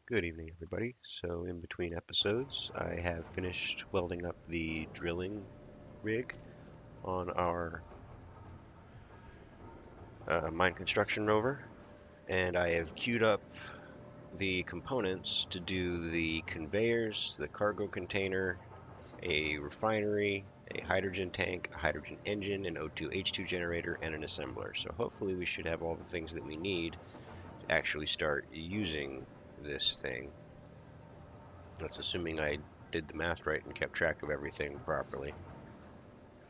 Good evening, everybody. So, in between episodes, I have finished welding up the drilling rig on our Mine Construction Rover, and I have queued up the components to do the conveyors, the cargo container, a refinery, a hydrogen tank, a hydrogen engine, an O2H2 generator, and an assembler. So, hopefully, we should have all the things that we need to actually start using this thing. That's assuming I did the math right and kept track of everything properly.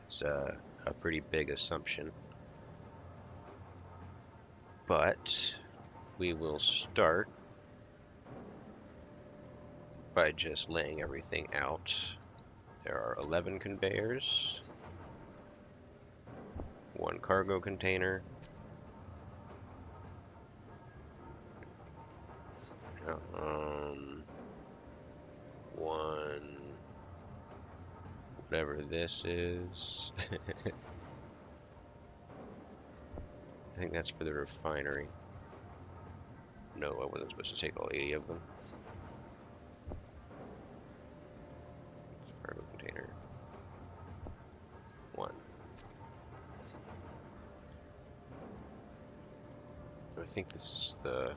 It's a pretty big assumption, but we will start by just laying everything out. There are 11 conveyors, one cargo container, one, whatever this is. I think that's for the refinery. No, I wasn't supposed to take all 80 of them. Cargo container, one. I think this is the,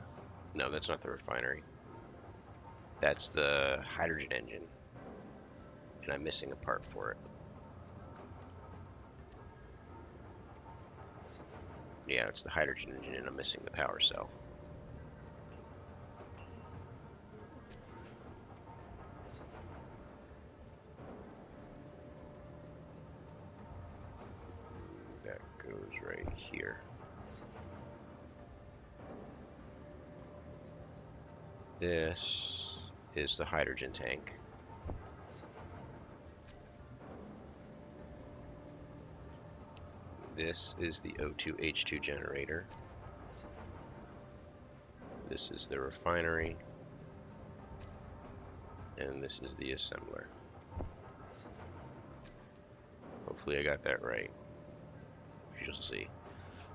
no, that's not the refinery. That's the hydrogen engine, and I'm missing a part for it. Yeah, it's the hydrogen engine, and I'm missing the power cell. That goes right here. This is the hydrogen tank. This is the O2H2 generator. This is the refinery. And this is the assembler. Hopefully I got that right. You'll see.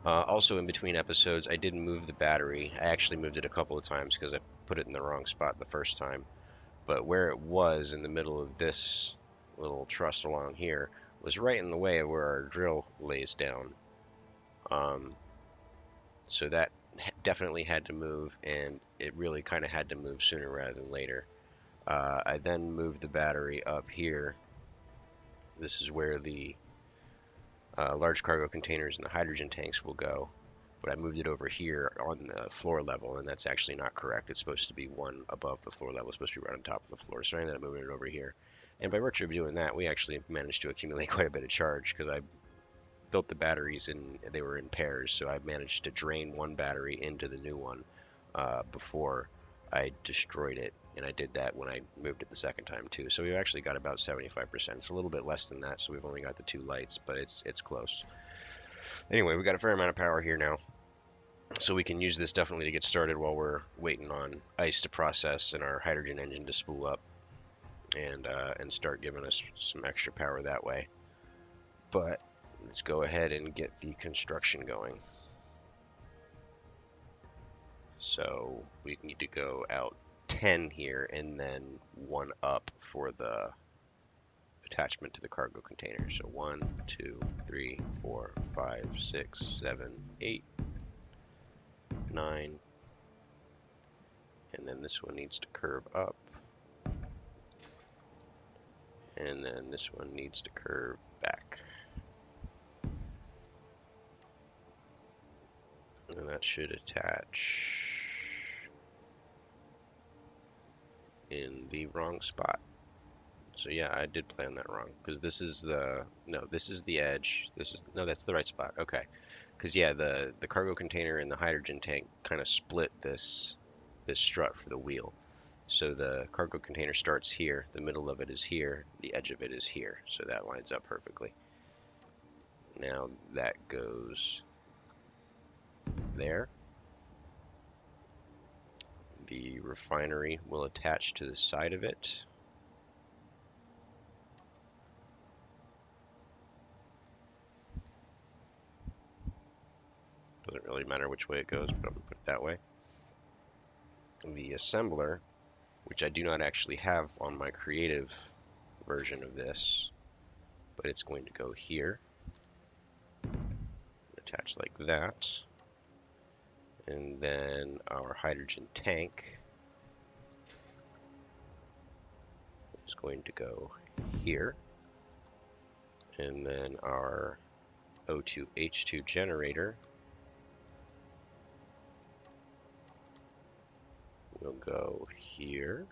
Also, in between episodes, I did move the battery. I actually moved it a couple of times because I put it in the wrong spot the first time. But where it was in the middle of this little truss along here was right in the way of where our drill lays down. So that definitely had to move, and it really kind of had to move sooner rather than later. I then moved the battery up here. This is where the large cargo containers and the hydrogen tanks will go. But I moved it over here on the floor level, and that's actually not correct. It's supposed to be one above the floor level. It's supposed to be right on top of the floor. So I ended up moving it over here. And by virtue of doing that, we actually managed to accumulate quite a bit of charge because I built the batteries and they were in pairs. So I managed to drain one battery into the new one before I destroyed it. And I did that when I moved it the second time too. So we've actually got about 75%. It's a little bit less than that, so we've only got the two lights, but it's close. Anyway, we got a fair amount of power here now. So we can use this definitely to get started while we're waiting on ice to process and our hydrogen engine to spool up and start giving us some extra power that way. But let's go ahead and get the construction going. So we need to go out 10 here and then one up for the attachment to the cargo container. So 1, 2, 3, 4, 5, 6, 7, 8, 9, and then this one needs to curve up, and then this one needs to curve back. And that should attach in the wrong spot. So yeah, I did plan that wrong because this is the, no, this is the edge. This is, no, that's the right spot. Okay. Because yeah, the cargo container and the hydrogen tank kind of split this strut for the wheel. So the cargo container starts here, the middle of it is here, the edge of it is here. So that lines up perfectly. Now that goes there. The refinery will attach to the side of it. Doesn't really matter which way it goes, but I'm going to put it that way. The assembler which I do not actually have on my creative version of this, but it's going to go here, attach like that, and then our hydrogen tank is going to go here, and then our O2H2 generator will go here.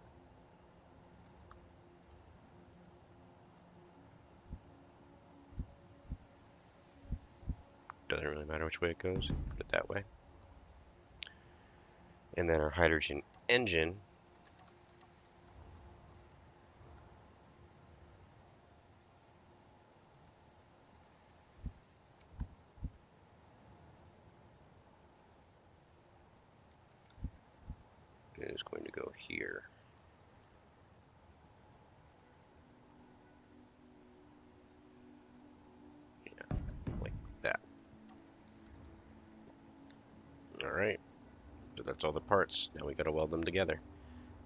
Doesn't really matter which way it goes, put it that way. And then our hydrogen engine is going to go here. Yeah, like that. Alright, so that's all the parts. Now we gotta weld them together.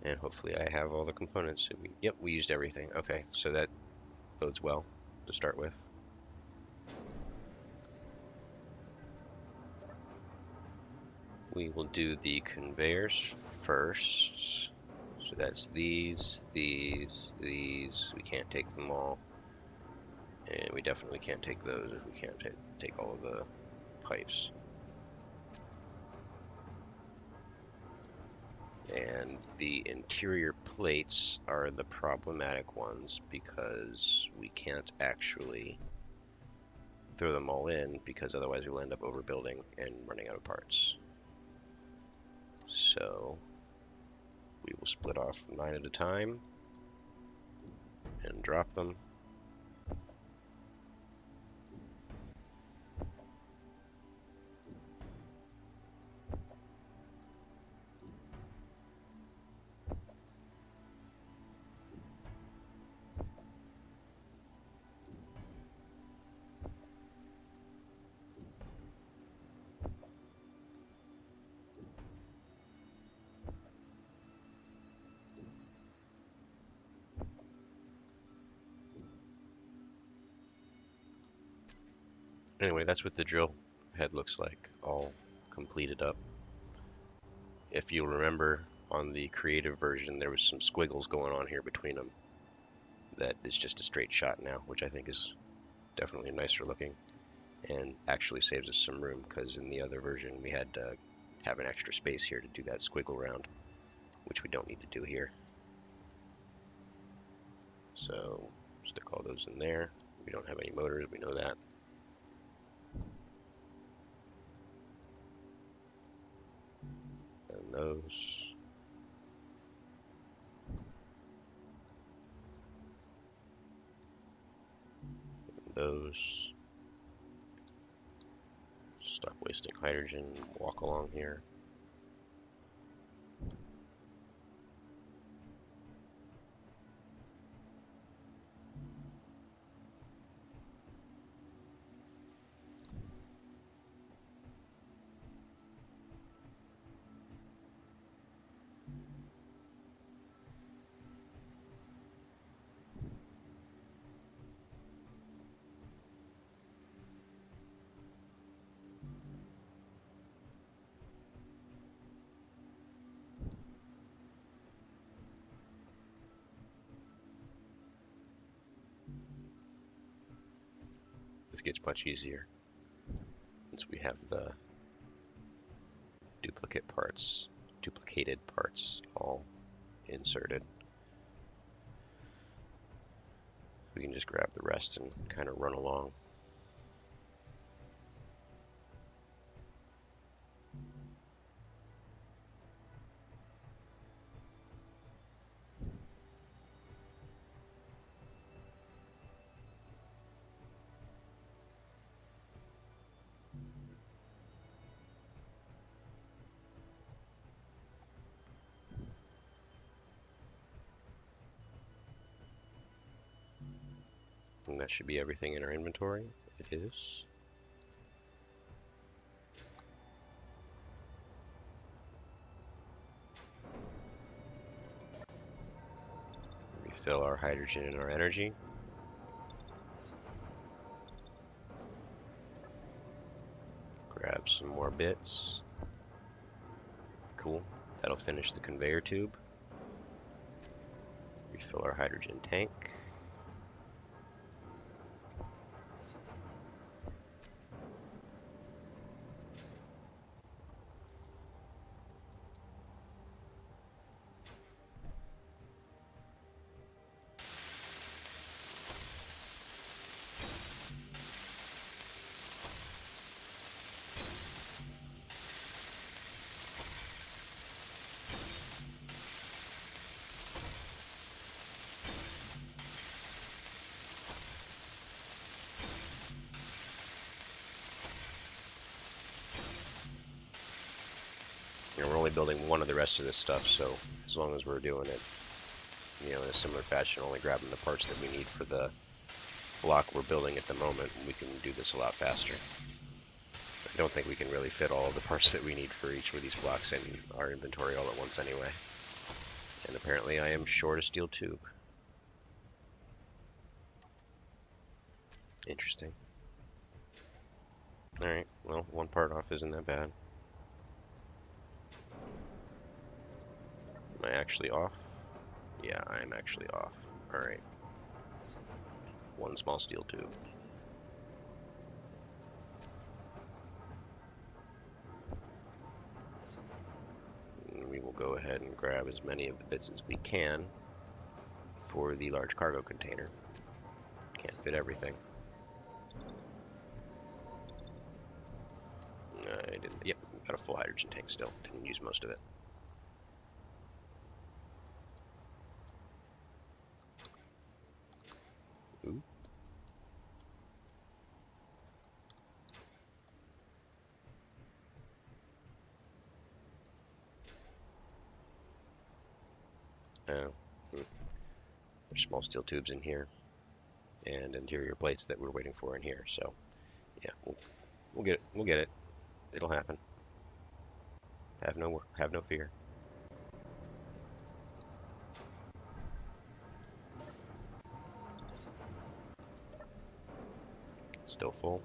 And hopefully I have all the components. Yep, we used everything. Okay, so that bodes well to start with. We will do the conveyors first. So that's these. We can't take them all. And we definitely can't take those if we can't take all of the pipes. And the interior plates are the problematic ones because we can't actually throw them all in because otherwise we'll end up overbuilding and running out of parts. So we will split off 9 at a time and drop them. Anyway, that's what the drill head looks like, all completed up. If you remember, on the creative version, there was some squiggles going on here between them. That is just a straight shot now, which I think is definitely nicer looking and actually saves us some room, because in the other version we had to have an extra space here to do that squiggle round, which we don't need to do here. So stick all those in there. We don't have any motors, we know that. And those. And those. Stop wasting hydrogen, walk along here. This gets much easier once we have the duplicated parts all inserted. We can just grab the rest and kind of run along. And that should be everything in our inventory. It is. Fill our hydrogen and our energy. Grab some more bits. Cool. That'll finish the conveyor tube. Refill our hydrogen tank. We're only building one of the rest of this stuff, so as long as we're doing it, in a similar fashion, only grabbing the parts that we need for the block we're building at the moment, we can do this a lot faster. I don't think we can really fit all of the parts that we need for each of these blocks in our inventory all at once anyway. And apparently I am short a steel tube. Interesting. Alright, well, one part off isn't that bad. Am I actually off? Yeah, I am actually off. Alright. One small steel tube. And we will go ahead and grab as many of the bits as we can for the large cargo container. Can't fit everything. I didn't. Yep, got a full hydrogen tank still. Didn't use most of it. Ooh. There's small steel tubes in here, and interior plates that we're waiting for in here. So, yeah, we'll get it. We'll get it. It'll happen. Have no fear. Still full.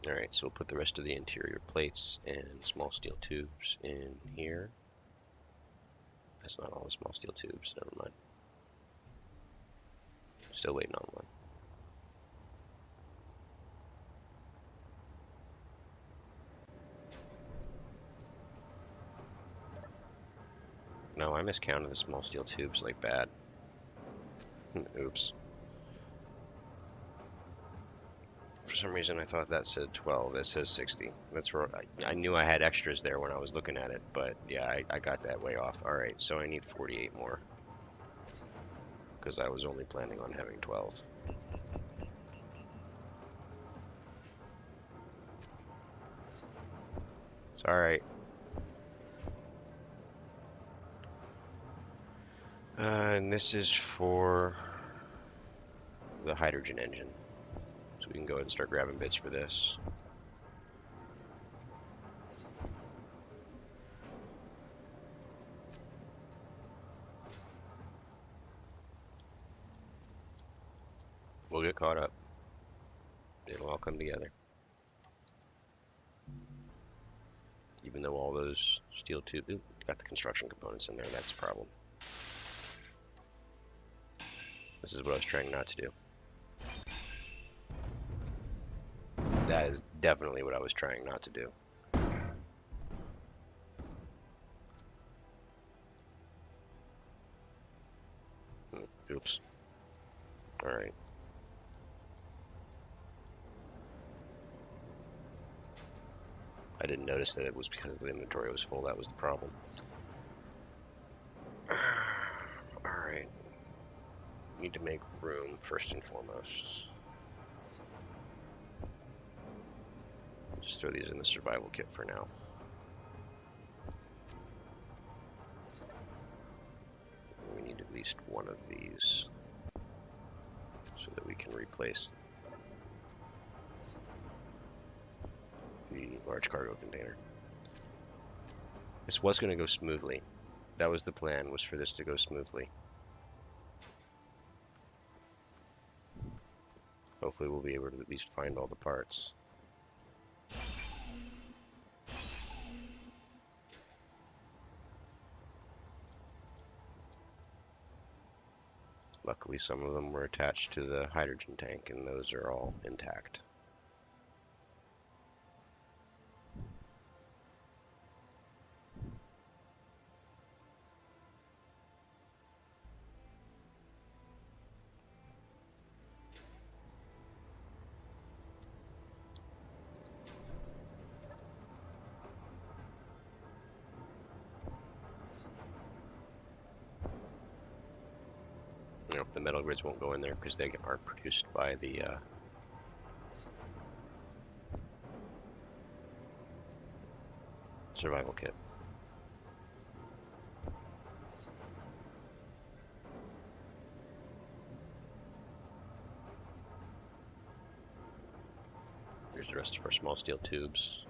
Alright, so we'll put the rest of the interior plates and small steel tubes in here. That's not all the small steel tubes, never mind. Still waiting on one. No, I miscounted the small steel tubes like bad. Oops. For some reason I thought that said 12, that says 60. That's where I knew I had extras there when I was looking at it, but yeah, I got that way off. Alright, so I need 48 more. Because I was only planning on having 12. It's alright. And this is for the hydrogen engine. So we can go ahead and start grabbing bits for this. We'll get caught up. It'll all come together. Even though all those steel tubes got the construction components in there, that's a problem. This is what I was trying not to do. That is definitely what I was trying not to do. Oops. Alright. I didn't notice that it was because the inventory was full. That was the problem. Alright. Need to make room first and foremost. Just throw these in the survival kit for now. least one of these so that we can replace the large cargo container. This was going to go smoothly. That was the plan, was for this to go smoothly. Hopefully we'll be able to at least find all the parts. Luckily some of them were attached to the hydrogen tank, and those are all intact. You know, the metal grids won't go in there because they aren't produced by the survival kit. There's the rest of our small steel tubes.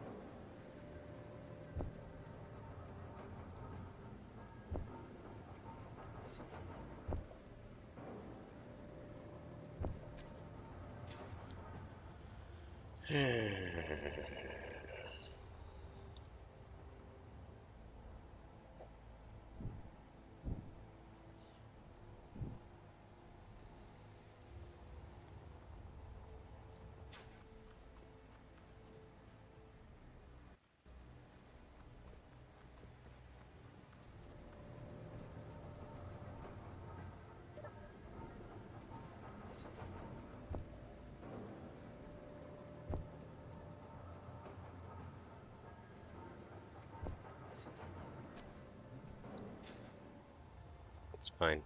It's fine.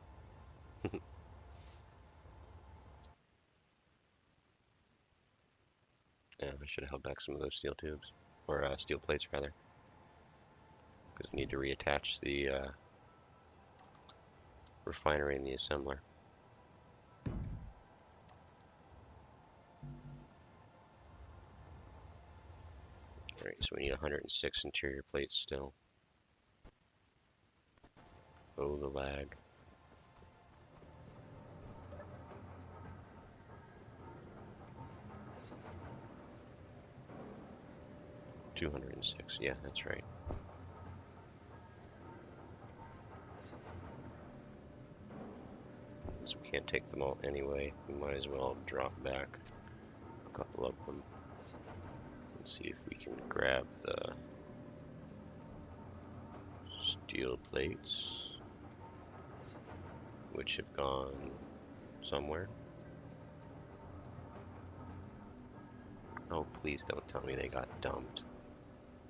Yeah, I should have held back some of those steel tubes, or steel plates rather, because we need to reattach the refinery and the assembler. Alright, so we need 106 interior plates still. Oh, the lag. $206, yeah, that's right. So we can't take them all anyway. We might as well drop back a couple of them. Let's see if we can grab the steel plates, which have gone somewhere. Oh, please don't tell me they got dumped.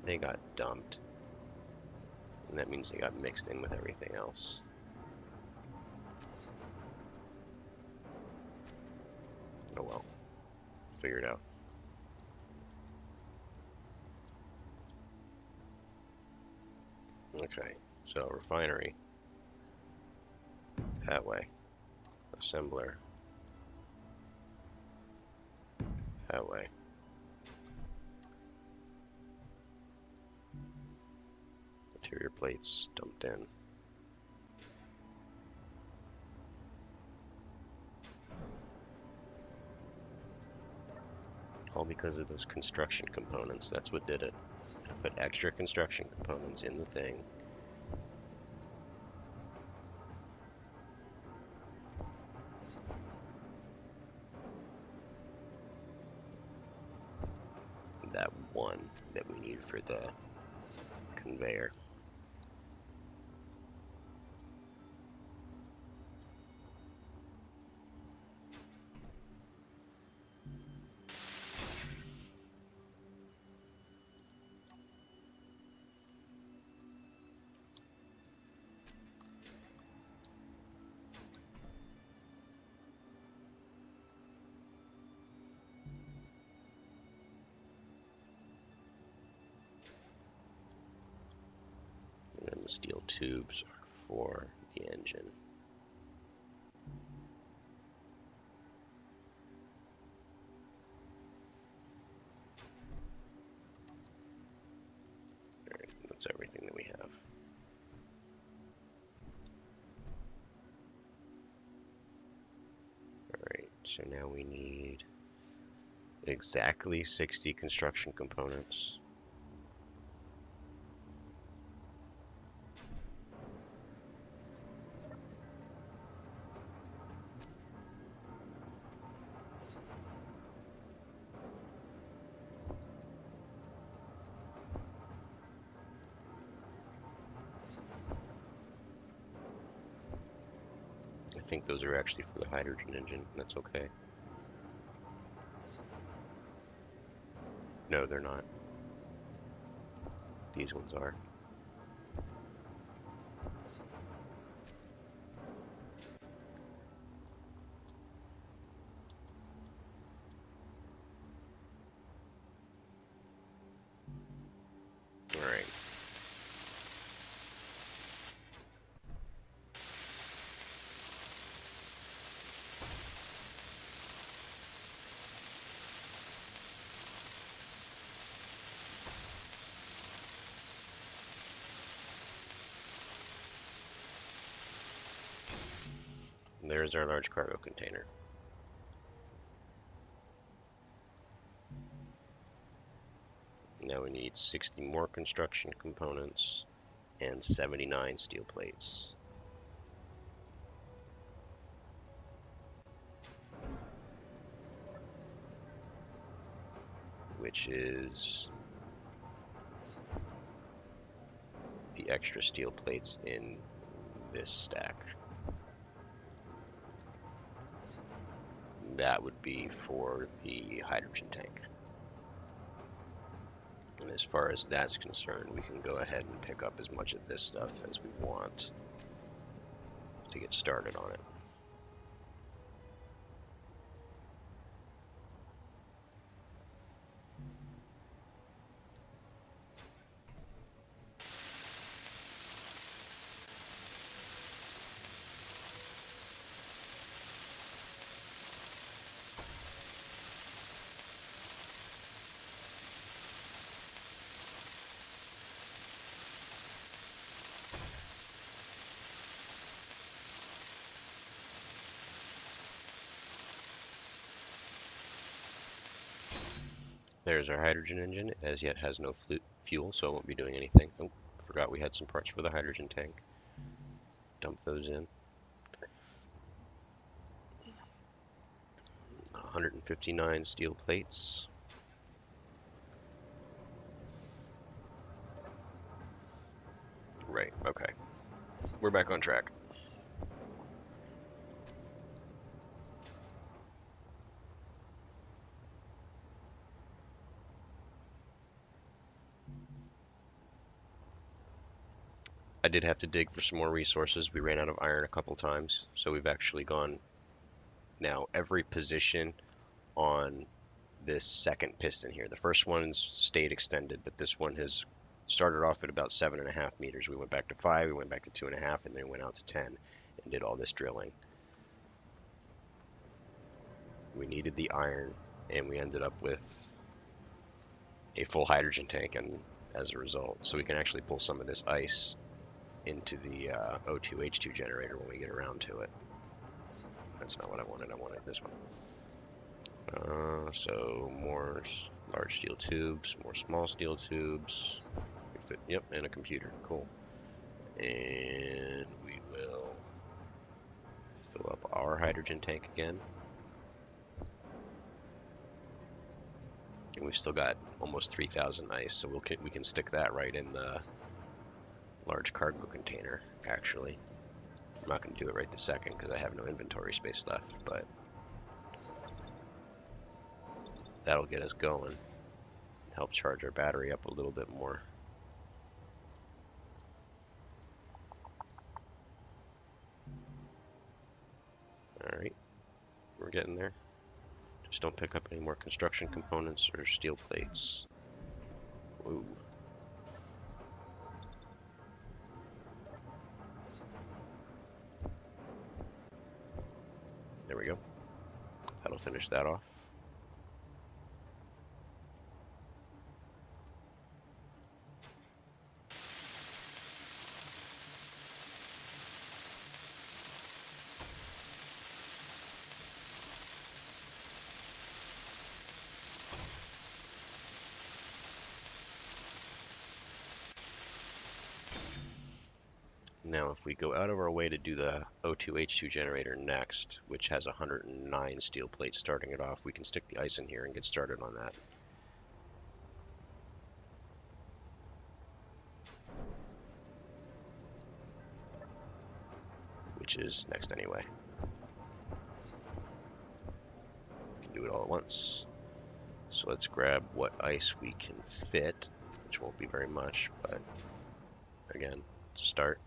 They got dumped. And that means they got mixed in with everything else. Oh well. Figure it out. Okay, so refinery. That way. Assembler. That way. Interior plates dumped in. All because of those construction components. That's what did it. I put extra construction components in the thing. That one that we need for the conveyor. And the steel tubes are for the engine. That's everything that we have. Alright, so now we need exactly 60 construction components. I think those are actually for the hydrogen engine. That's okay. No, they're not. These ones are. Alright. There's our large cargo container. Now we need 60 more construction components and 79 steel plates. Which is the extra steel plates in this stack. That would be for the hydrogen tank. And as far as that's concerned, we can go ahead and pick up as much of this stuff as we want to get started on it. There's our hydrogen engine. It as yet has no fuel, so it won't be doing anything. Oh, forgot we had some parts for the hydrogen tank. Dump those in. 159 steel plates. Right, okay. We're back on track. I did have to dig for some more resources. We ran out of iron a couple times, so we've actually gone now every position on this second piston here. The first one's stayed extended, but this one has started off at about 7.5 meters. We went back to 5, we went back to 2.5, and then went out to 10 and did all this drilling. We needed the iron, and we ended up with a full hydrogen tank, and as a result, so we can actually pull some of this ice into the O2H2 generator when we get around to it. That's not what I wanted. I wanted this one. So more large steel tubes, more small steel tubes. Yep, and a computer. Cool. And we will fill up our hydrogen tank again. And we've still got almost 3,000 ice, so we can stick that right in the large cargo container, actually. I'm not going to do it right this second because I have no inventory space left, but that'll get us going. Help charge our battery up a little bit more. Alright, we're getting there. Just don't pick up any more construction components or steel plates. Ooh. There we go. That'll finish that off. Now, if we go out of our way to do the O2H2 generator next, which has 109 steel plates starting it off, we can stick the ice in here and get started on that. Which is next anyway. We can do it all at once. So let's grab what ice we can fit, which won't be very much, but again, to start.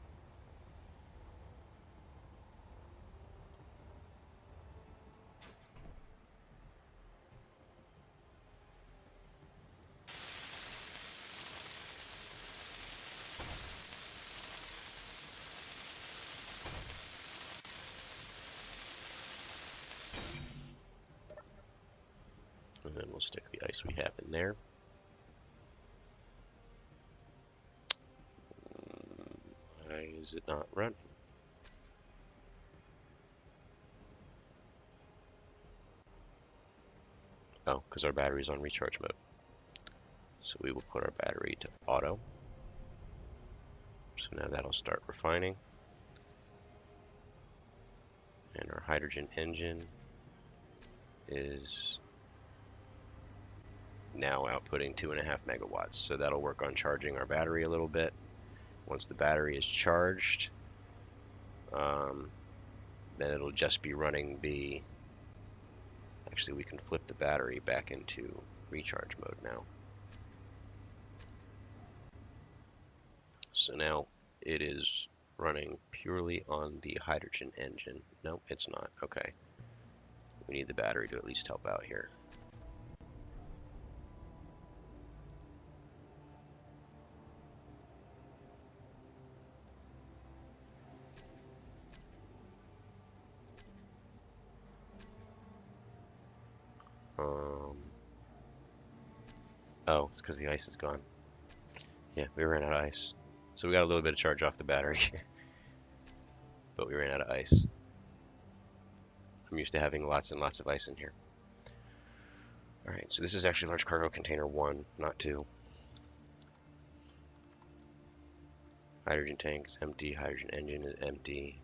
And then we'll stick the ice we have in there. Why is it not running? Oh, because our battery's on recharge mode. So we will put our battery to auto. So now that'll start refining. And our hydrogen engine is now outputting 2.5 megawatts. So that'll work on charging our battery a little bit. Once the battery is charged, then it'll just be running the... Actually, we can flip the battery back into recharge mode now. So now it is running purely on the hydrogen engine. No, it's not. Okay. We need the battery to at least help out here. Oh, it's because the ice is gone. Yeah, we ran out of ice. So we got a little bit of charge off the battery. But we ran out of ice. I'm used to having lots and lots of ice in here. Alright, so this is actually large cargo container 1, not 2. Hydrogen tank is empty, hydrogen engine is empty.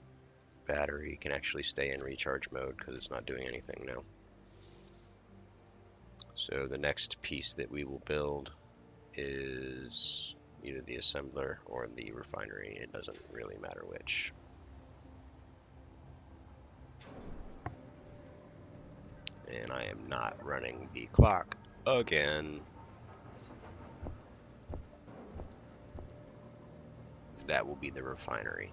Battery can actually stay in recharge mode because it's not doing anything now. So the next piece that we will build is either the assembler or the refinery. It doesn't really matter which. And I am not running the clock again. That will be the refinery.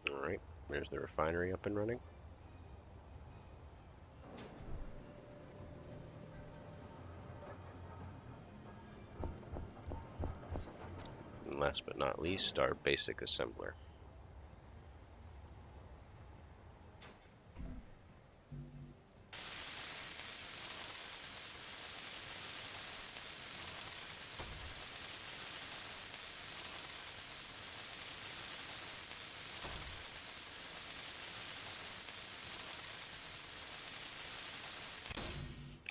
Alright, there's the refinery up and running. And last but not least, our basic assembler.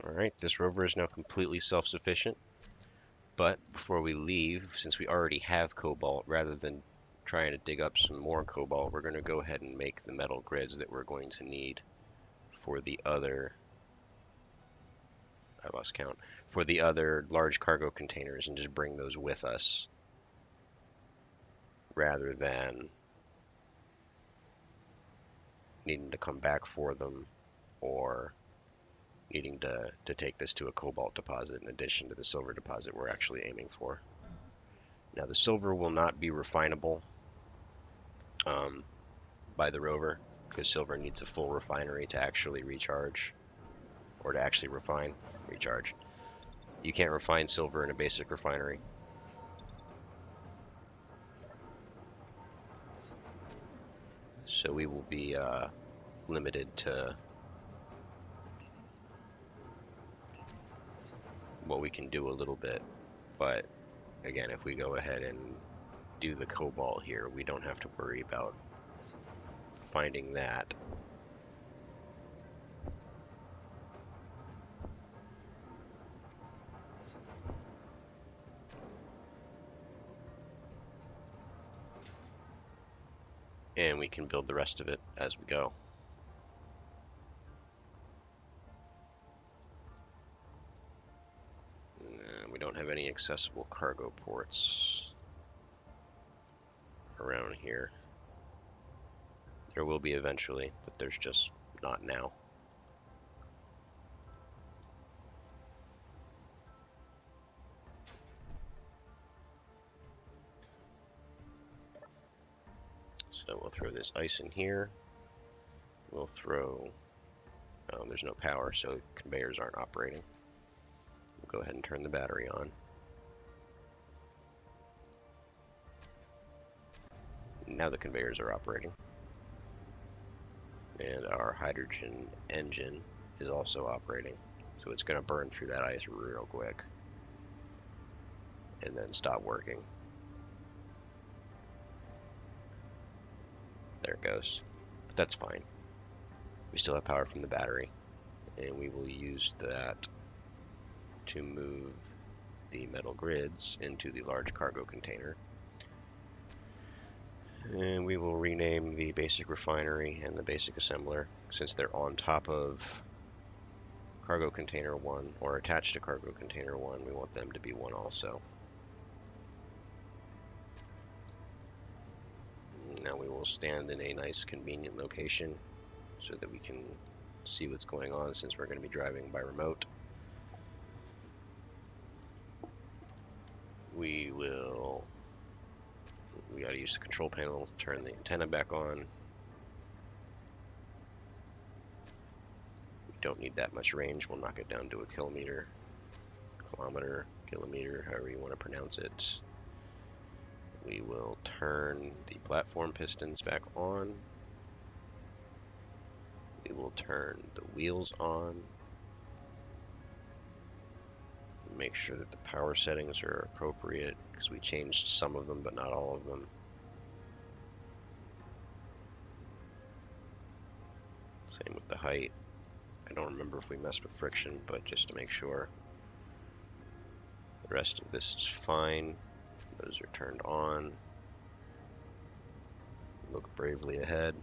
Alright, this rover is now completely self-sufficient, but before we leave, since we already have cobalt, rather than trying to dig up some more cobalt, we're going to go ahead and make the metal grids that we're going to need for the other, I lost count, for the other large cargo containers, and just bring those with us, rather than needing to come back for them, or needing to take this to a cobalt deposit in addition to the silver deposit we're actually aiming for. Now the silver will not be refinable by the rover, because silver needs a full refinery to actually recharge, or to actually recharge. You can't refine silver in a basic refinery. So we will be limited to well, we can do a little bit, but again, if we go ahead and do the cobalt here, we don't have to worry about finding that. And we can build the rest of it as we go. We don't have any accessible cargo ports around here. There will be eventually, but there's just not now. So we'll throw this ice in here. We'll throw, there's no power, so conveyors aren't operating. We'll go ahead and turn the battery on. Now the conveyors are operating. And our hydrogen engine is also operating. So it's going to burn through that ice real quick and then stop working. There it goes. But that's fine. We still have power from the battery, and we will use that to move the metal grids into the large cargo container. And we will rename the basic refinery and the basic assembler, since they're on top of cargo container 1 or attached to cargo container 1, we want them to be 1 also. Now we will stand in a nice convenient location so that we can see what's going on, since we're going to be driving by remote. We got to use the control panel to turn the antenna back on. We don't need that much range. We'll knock it down to a kilometer, however you want to pronounce it. We will turn the platform pistons back on. We will turn the wheels on. Make sure that the power settings are appropriate, because we changed some of them but not all of them. Same with the height. I don't remember if we messed with friction, but just to make sure. The rest of this is fine. Those are turned on. Look bravely ahead.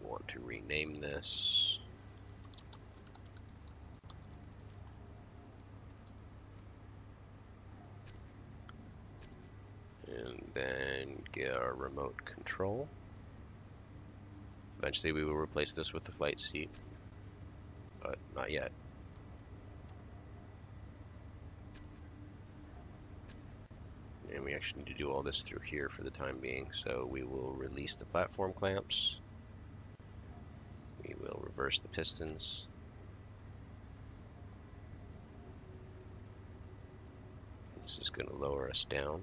We want to rename this. And then get our remote control. Eventually we will replace this with the flight seat, but not yet. And we actually need to do all this through here for the time being, so we will release the platform clamps. We will reverse the pistons. This is going to lower us down.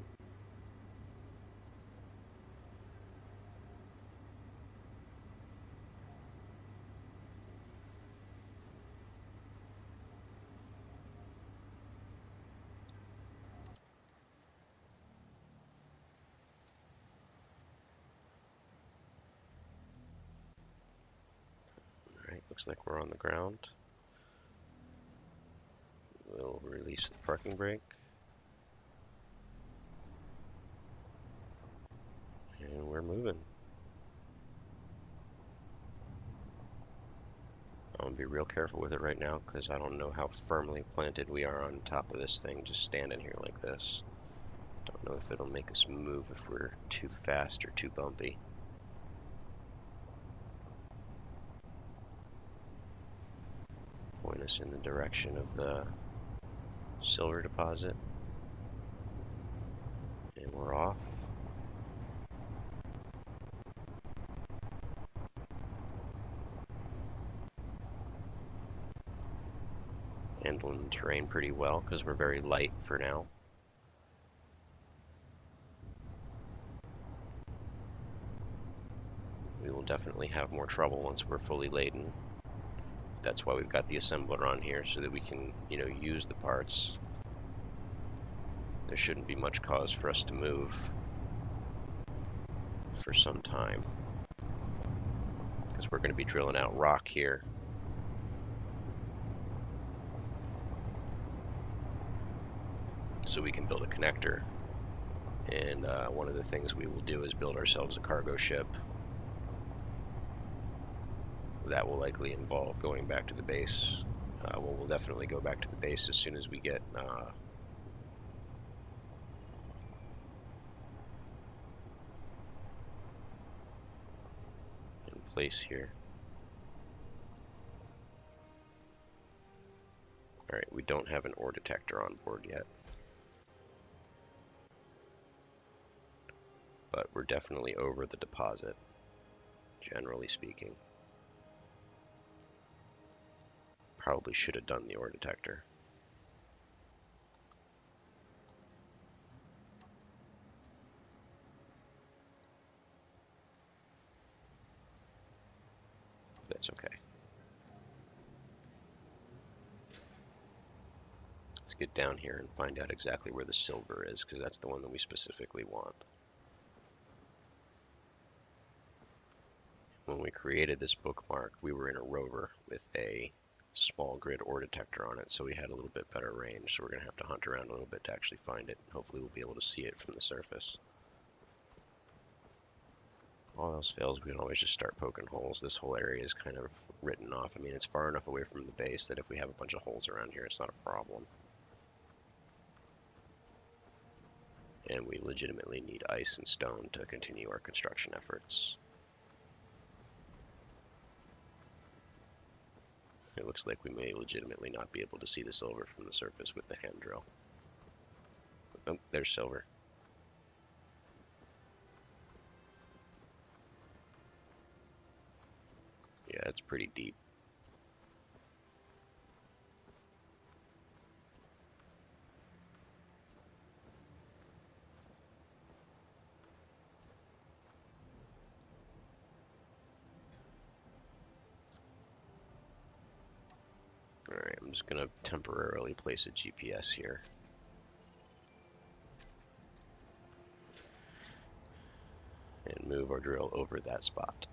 Alright, looks like we're on the ground. We'll release the parking brake. And we're moving. I'm going to be real careful with it right now, because I don't know how firmly planted we are on top of this thing, just standing here like this. Don't know if it'll make us move if we're too fast or too bumpy. Point us in the direction of the silver deposit. And we're off. Handling the terrain pretty well because we're very light for now. We will definitely have more trouble once we're fully laden. That's why we've got the assembler on here, so that we can, use the parts. There shouldn't be much cause for us to move for some time, because we're going to be drilling out rock here. So we can build a connector. And one of the things we will do is build ourselves a cargo ship. That will likely involve going back to the base. Well, we'll definitely go back to the base as soon as we get in place here. Alright, we don't have an ore detector on board yet. But we're definitely over the deposit, generally speaking. Probably should have done the ore detector. That's okay. Let's get down here and find out exactly where the silver is, because that's the one that we specifically want. When we created this bookmark, we were in a rover with a small grid ore detector on it, so we had a little bit better range. So we're going to have to hunt around a little bit to actually find it. Hopefully we'll be able to see it from the surface. All else fails, we can always just start poking holes. This whole area is kind of written off. I mean, it's far enough away from the base that if we have a bunch of holes around here, it's not a problem. And we legitimately need ice and stone to continue our construction efforts. It looks like we may legitimately not be able to see the silver from the surface with the hand drill. Oh, there's silver. Yeah, it's pretty deep. Alright, I'm just going to temporarily place a GPS here. And move our drill over that spot.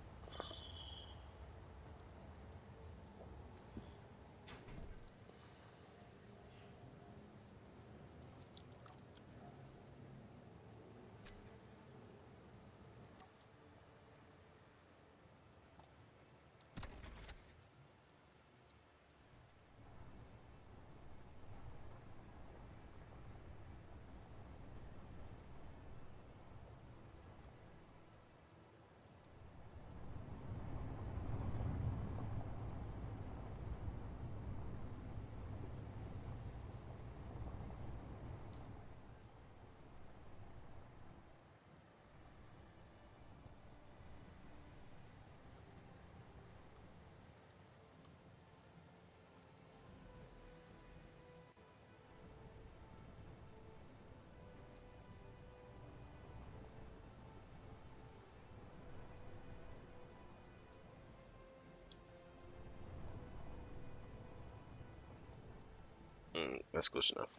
That's close enough.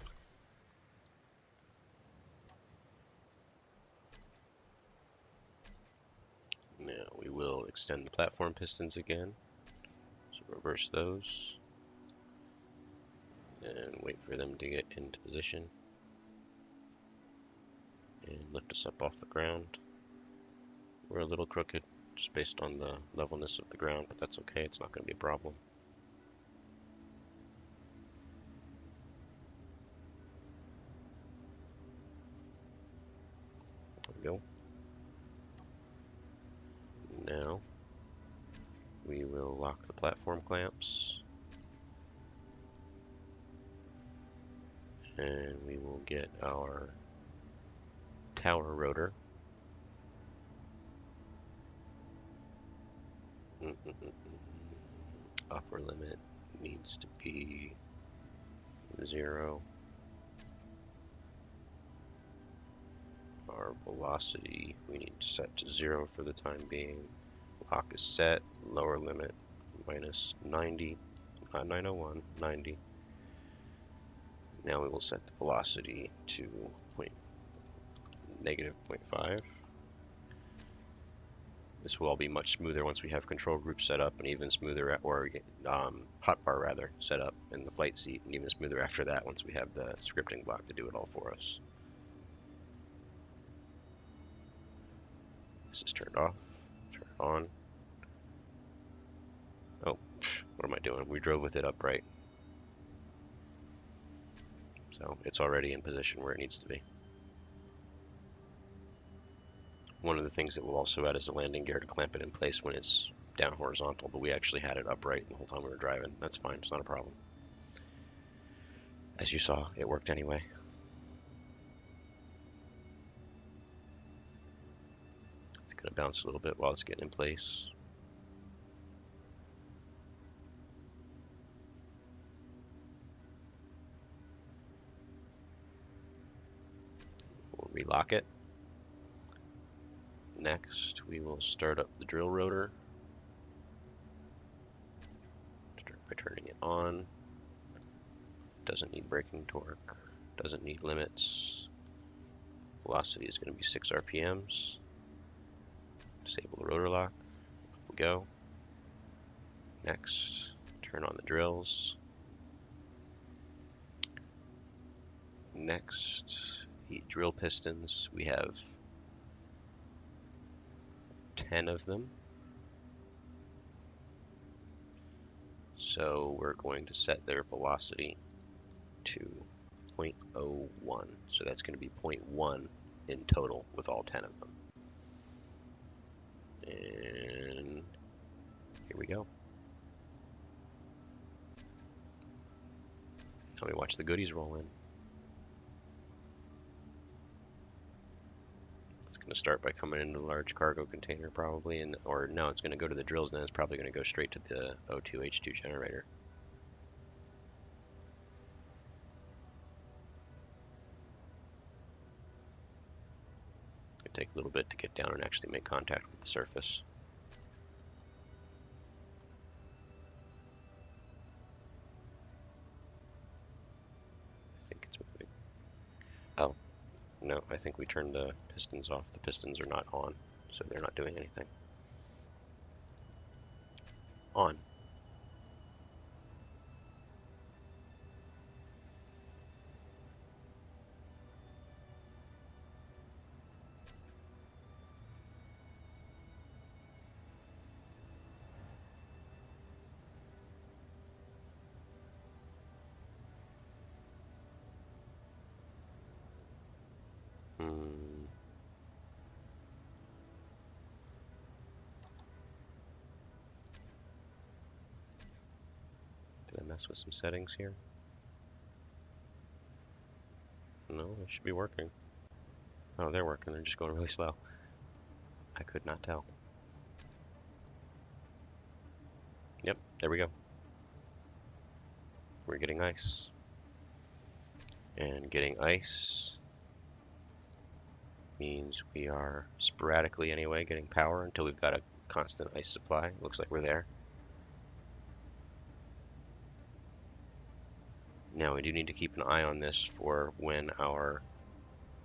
Now we will extend the platform pistons again. So reverse those. And wait for them to get into position. And lift us up off the ground. We're a little crooked, just based on the levelness of the ground, but that's okay, it's not going to be a problem. There we go. Now, we will lock the platform clamps. And we will get our tower rotor. Upper limit needs to be 0. Our velocity we need to set to 0 for the time being. Lock is set. Lower limit minus 90. 901, 90. Now we will set the velocity to negative 0.5. This will all be much smoother once we have control group set up, and even smoother, or hotbar rather, set up in the flight seat, and even smoother after that once we have the scripting block to do it all for us. This is turned off, turn it on. Oh, what am I doing? We drove with it upright. So it's already in position where it needs to be. One of the things that we'll also add is a landing gear to clamp it in place when it's down horizontal, but we actually had it upright the whole time we were driving. That's fine, it's not a problem. As you saw, it worked anyway. It's going to bounce a little bit while it's getting in place. We'll relock it. Next, we will start up the drill rotor. Start by turning it on. Doesn't need braking torque. Doesn't need limits. Velocity is going to be 6 RPMs. Disable the rotor lock. Off we go. Next, turn on the drills. Next, the drill pistons. We have 10 of them. So we're going to set their velocity to 0.01. So that's going to be 0.1 in total with all 10 of them. And here we go. Now we watch the goodies roll in. It's going to start by coming into the large cargo container probably, or no, it's going to go to the drills, and then it's probably going to go straight to the O2H2 generator. It'll take a little bit to get down and actually make contact with the surface. I think it's moving. Oh, no, I think we turned the pistons off. The pistons are not on, so they're not doing anything. On. Did I mess with some settings here? No, they should be working. Oh, they're working. They're just going really slow. I could not tell. Yep, there we go. We're getting ice. And getting ice means we are sporadically anyway getting power until we've got a constant ice supply. Looks like we're there. Now we do need to keep an eye on this for when our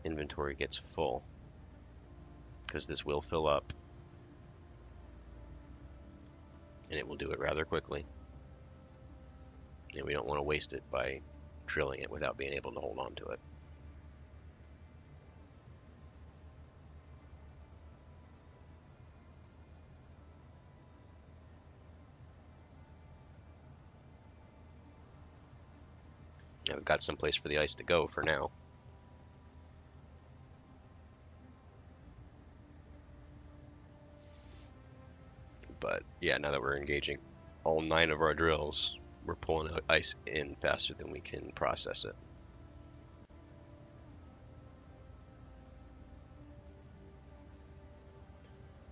inventory gets full, because this will fill up and it will do it rather quickly, and we don't want to waste it by drilling it without being able to hold on to it. Now we've got some place for the ice to go for now. But yeah, now that we're engaging all 9 of our drills, we're pulling out ice in faster than we can process it.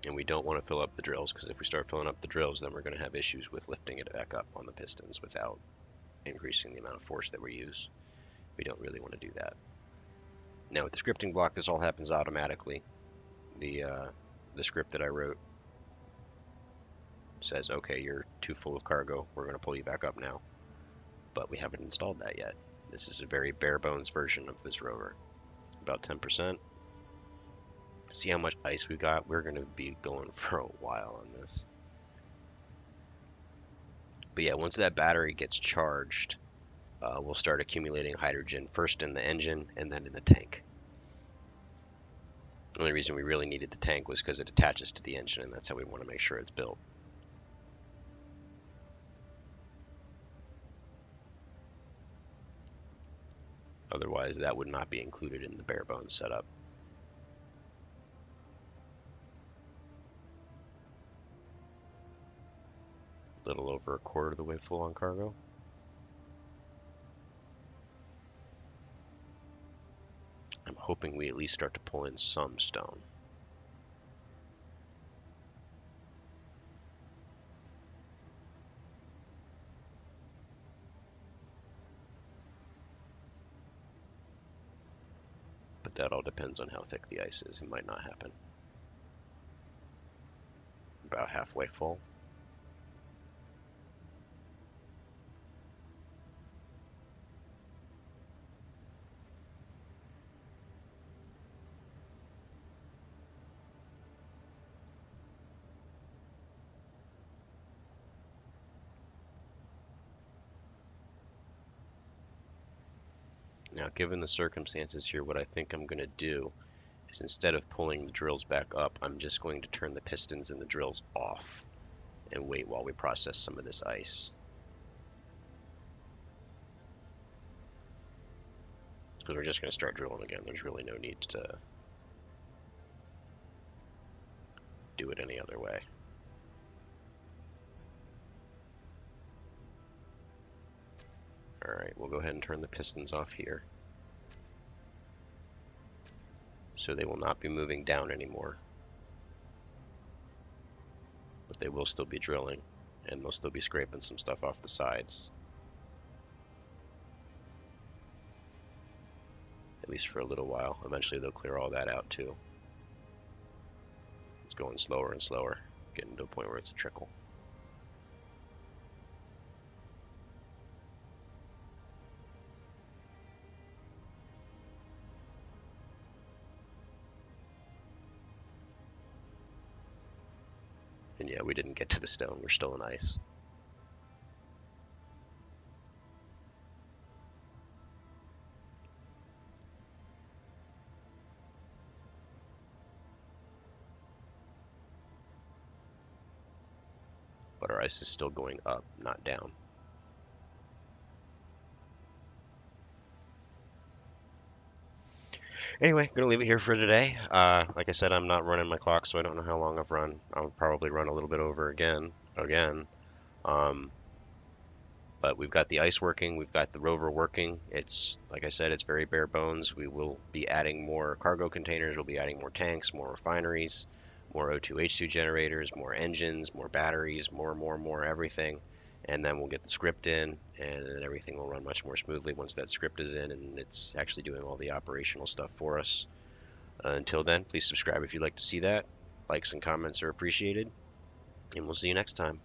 And we don't want to fill up the drills, because if we start filling up the drills, then we're going to have issues with lifting it back up on the pistons without increasing the amount of force that we use. We don't really want to do that. Now with the scripting block, this all happens automatically. The script that I wrote says, okay, you're too full of cargo. We're going to pull you back up now. But we haven't installed that yet. This is a very bare bones version of this rover. About 10%. See how much ice we got? We're going to be going for a while on this. But yeah, once that battery gets charged, we'll start accumulating hydrogen first in the engine and then in the tank. The only reason we really needed the tank was because it attaches to the engine, and that's how we want to make sure it's built. Otherwise, that would not be included in the bare bones setup. A little over a quarter of the way full on cargo. I'm hoping we at least start to pull in some stone. But that all depends on how thick the ice is. It might not happen. About halfway full. Now, given the circumstances here, what I think I'm going to do is instead of pulling the drills back up, I'm just going to turn the pistons and the drills off and wait while we process some of this ice. Because we're just going to start drilling again. There's really no need to do it any other way. Alright, we'll go ahead and turn the pistons off here. So they will not be moving down anymore. But they will still be drilling, and they'll still be scraping some stuff off the sides. At least for a little while. Eventually they'll clear all that out too. It's going slower and slower, getting to a point where it's a trickle. And yeah, we didn't get to the stone. We're still in ice. But our ice is still going up, not down. Anyway, gonna leave it here for today. Like I said, I'm not running my clock, so I don't know how long I've run. I'll probably run a little bit over again. Um, but we've got the ice working, we've got the rover working. It's, like I said, it's very bare bones. We will be adding more cargo containers, we'll be adding more tanks, more refineries, more O2H2 generators, more engines, more batteries, more everything. And then we'll get the script in, and then everything will run much more smoothly once that script is in and it's actually doing all the operational stuff for us. Until then, please subscribe if you'd like to see that. Likes and comments are appreciated, and we'll see you next time.